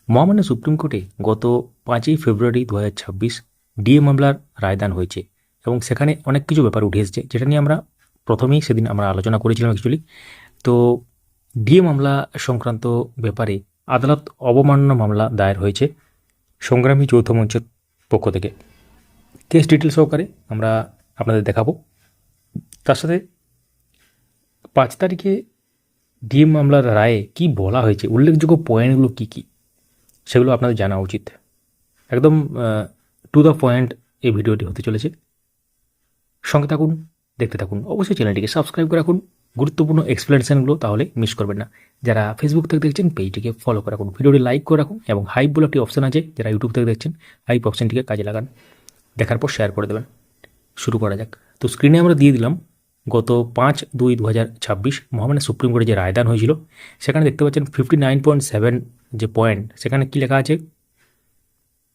মহামান্য সুপ্রিম কোর্টে গত 5ই ফেব্রুয়ারি 2026 ডিএ মামলার রায়দান হয়েছে এবং সেখানে অনেক কিছু ব্যাপার উঠে এসেছে, যেটা নিয়ে আমরা প্রথমেই সেদিন আমরা আলোচনা করেছিলাম অ্যাকচুয়ালি। তো ডিএ মামলা সংক্রান্ত ব্যাপারে আদালত অবমাননা মামলা দায়ের হয়েছে সংগ্রামী যৌথ মঞ্চের পক্ষ থেকে। কেস ডিটেল সহকারে আমরা আপনাদের দেখাবো। তার সাথে 5 তারিখে ডিএ মামলার রায়ে কি বলা হয়েছে, উল্লেখযোগ্য পয়েন্টগুলো কী কী, সেগুলো আপনাদের জানা উচিত। একদম টু দ্য পয়েন্ট এই ভিডিওটি হতে চলেছে। সঙ্গে থাকুন, দেখতে থাকুন। অবশ্যই চ্যানেলটিকে সাবস্ক্রাইব করে রাখুন, গুরুত্বপূর্ণ এক্সপ্লেনেশনগুলো তাহলে মিস করবেন না। যারা ফেসবুক থেকে দেখছেন পেজটিকে ফলো করে রাখুন, ভিডিওটি লাইক করে রাখুন এবং হাইপ বলে একটি অপশান আছে, যারা ইউটিউব থেকে দেখছেন হাইপ অপশানটিকে কাজে লাগান, দেখার পর শেয়ার করে দেবেন। শুরু করা যাক। তো স্ক্রিনে আমরা দিয়ে দিলাম গত 5/2/2026 মহামান্য সুপ্রিম কোর্টে যে রায়দান হয়েছিল, সেখানে দেখতে পাচ্ছেন 59.7 যে পয়েন্ট, সেখানে কি লেখা আছে,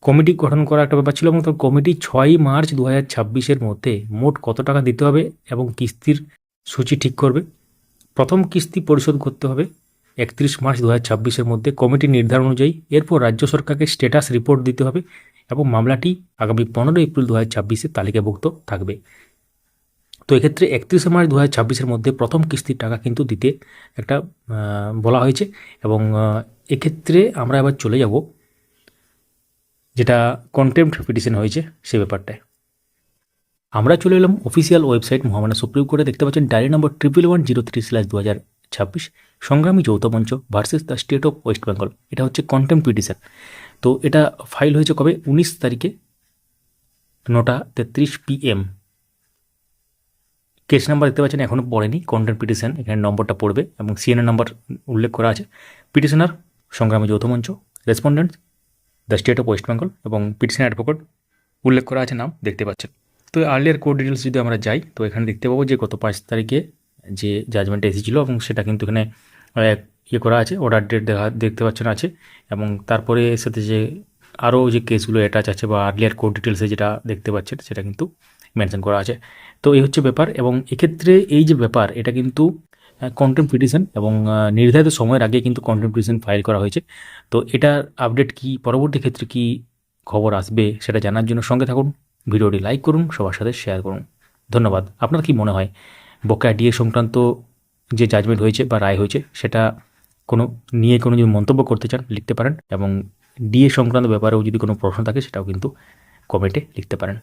কমিটি গঠন করা একটা ব্যাপার ছিল এবং তার কমিটি 6 মার্চ 2026 মধ্যে মোট কত টাকা দিতে হবে এবং কিস্তির সূচি ঠিক করবে। প্রথম কিস্তি পরিশোধ করতে হবে 31 মার্চ 2026 মধ্যে কমিটির নির্ধারণ অনুযায়ী। এরপর রাজ্য সরকারকে স্ট্যাটাস রিপোর্ট দিতে হবে এবং মামলাটি আগামী 15 এপ্রিল 2026 তালিকাভুক্ত থাকবে। তো এক্ষেত্রে 31 মার্চ 2026 মধ্যে প্রথম কিস্তির টাকা কিন্তু দিতে একটা বলা হয়েছে। এবং এক্ষেত্রে আমরা এবার চলে যাব যেটা কন্টেম্প্ট পিটিশন হয়েছে সে ব্যাপারটায়। আমরা চলে এলাম অফিসিয়াল ওয়েবসাইট মহামান্য সুপ্রিম কোর্টে। দেখতে পাচ্ছেন ডায়েরি নম্বর 1110/2026 সংগ্রামী যৌথ মঞ্চ versus the state of West Bengal. এটা হচ্ছে কন্টেম্প্ট পিটিশন। তো এটা ফাইল হয়েছে কবে, 19 তারিখে 9:33 PM। কেস নাম্বার দেখতে পাচ্ছেন এখনও পড়েনি, কন্টেম্প্ট পিটিশন এখানে নম্বরটা পড়বে এবং সিএনএ নাম্বার উল্লেখ করা আছে। পিটিশনার সংগ্রামী যৌথ মঞ্চ, respondent the state of West Bengal এবং পিটিশন অ্যাডভোকেট উল্লেখ করা আছে নাম, দেখতে পাচ্ছেন। তো আর্লিয়ার কোর্ট ডিটেলস যদি আমরা যাই, তো এখানে দেখতে পাবো যে গত 5 তারিখে যে জাজমেন্টটা এসেছিল এবং সেটা কিন্তু এখানে ইয়ে করা আছে, অর্ডার ডেট দেখতে পাচ্ছেন আছে। এবং তারপরে এর সাথে যে আরও যে কেসগুলো অ্যাটাচ আছে বা আর্লিয়ার কোর্ট ডিটেলসে যেটা দেখতে পাচ্ছেন সেটা কিন্তু মেনশন করা আছে। তো এই হচ্ছে ব্যাপার। এবং এক্ষেত্রে এই যে ব্যাপার, এটা কিন্তু কন্টেম্প্ট পিটিশন এবং নির্ধারিত সময়ের আগে কিন্তু কন্টেম্প্ট পিটিশন ফাইল করা হয়েছে। তো এটার আপডেট কি, পরবর্তী ক্ষেত্রে কি খবর আসবে সেটা জানার জন্য সঙ্গে থাকুন, ভিডিওটি লাইক করুন, সবার সাথে শেয়ার করুন। ধন্যবাদ। আপনার কি মনে হয় বকেয়া ডিএ সংক্রান্ত যে জাজমেন্ট হয়েছে বা রায় হয়েছে সেটা কোনো যদি মন্তব্য করতে চান লিখতে পারেন এবং ডিএ সংক্রান্ত ব্যাপারেও যদি কোনো প্রশ্ন থাকে সেটাও কিন্তু কমেন্টে লিখতে পারেন।